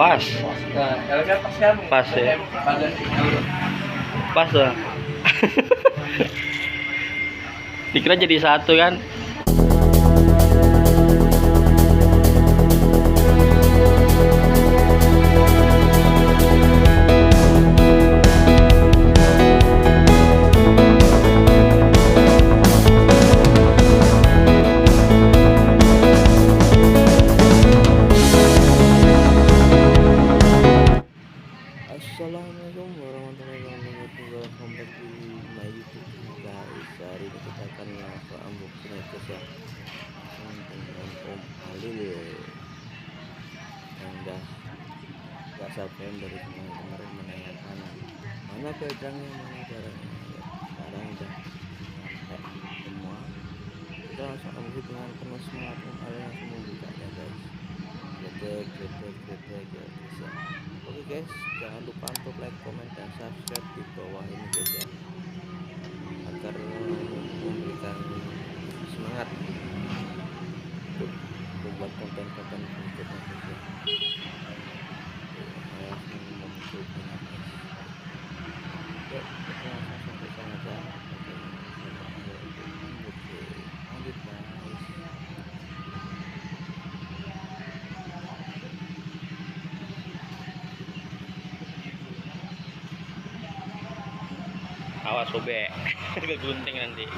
Pas. Nah, kalau kan pas kan Pas ya. Pas tuh. Dikira jadi satu kan. Assalamualaikum warahmatullahi wabarakatuh. Welcome back to my YouTube channel guys. Hari ini kita akan langsung unboxing ya guys ya, dengan Om Halil yang udah gak sabar dari kemarin menanyakan mana pedangnya, mana barangnya ya. Sekarang udah sampai semua. Kita langsung unboxing dengan penuh semangat. Om Halil langsung membukanya guys. Gede ya guys ya. Oke guys, jangan lupa untuk like, comment, dan subscribe di bawah ini guys ya, agar memberikan semangat untuk membuat konten-konten berikutnya guys ya. Saya langsung mencobanya guys. Yuk, kita langsung sampai sana aja. Oke, lanjut guys. Awas sobek. Kegunting nanti.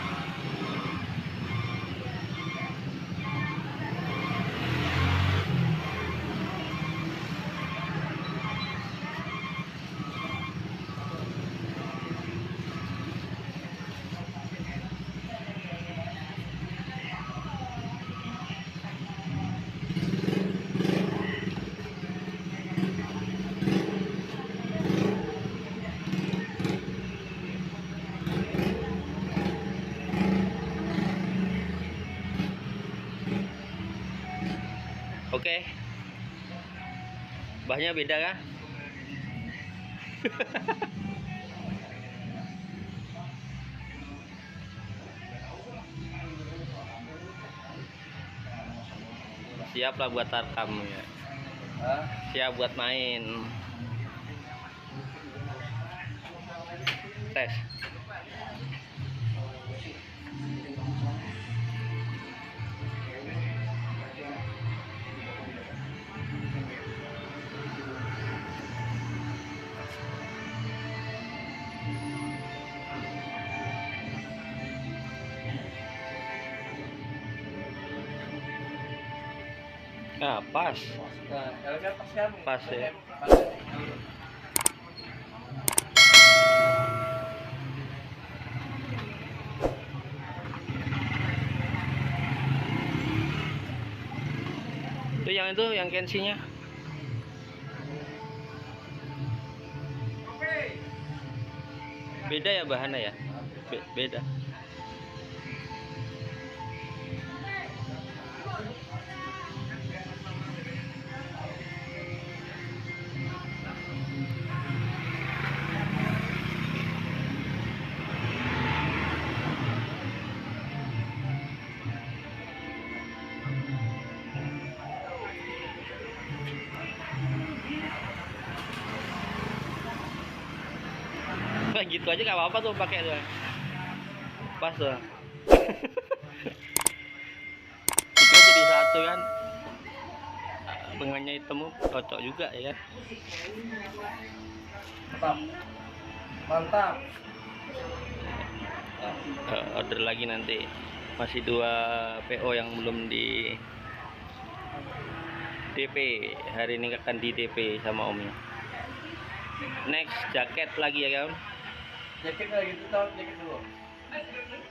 Oke. Bahannya beda kah? Siap lah buat tarkam ya. Siap buat main. Tes. Nah, pas. Nah, kalau kan pas kan Pas ya. Itu yang kensinya. Beda ya bahannya ya? Beda. Nah, gitu aja gak apa-apa tuh pakai tuh. Pas tuh. Kita jadi satu kan. Bengannya hitam cocok juga ya kan. Mantap. Order lagi nanti. Masih 2 PO yang belum di DP. Hari ini akan di DP sama Omnya. Next jaket lagi ya kawan. Jaket lagi gitu tau, jaket dulu.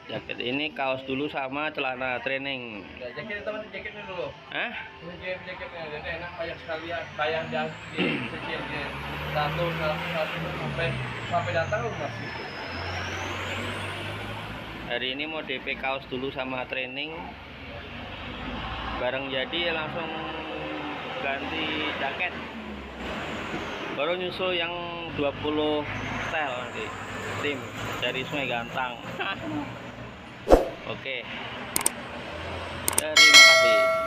Jaket ini kaos dulu sama celana training. Ya, jaket teman, jaketnya dulu. Hah? Ini jaketnya, jadi enak banyak sekali ya. Bayang di kecil dia. Satu sampai datang rumah situ. Hari ini mau DP kaos dulu sama training. Bareng jadi langsung ganti jaket. Baru nyusul yang 20 style nanti. Tim dari Sungai Gantang. Oke. Terima kasih.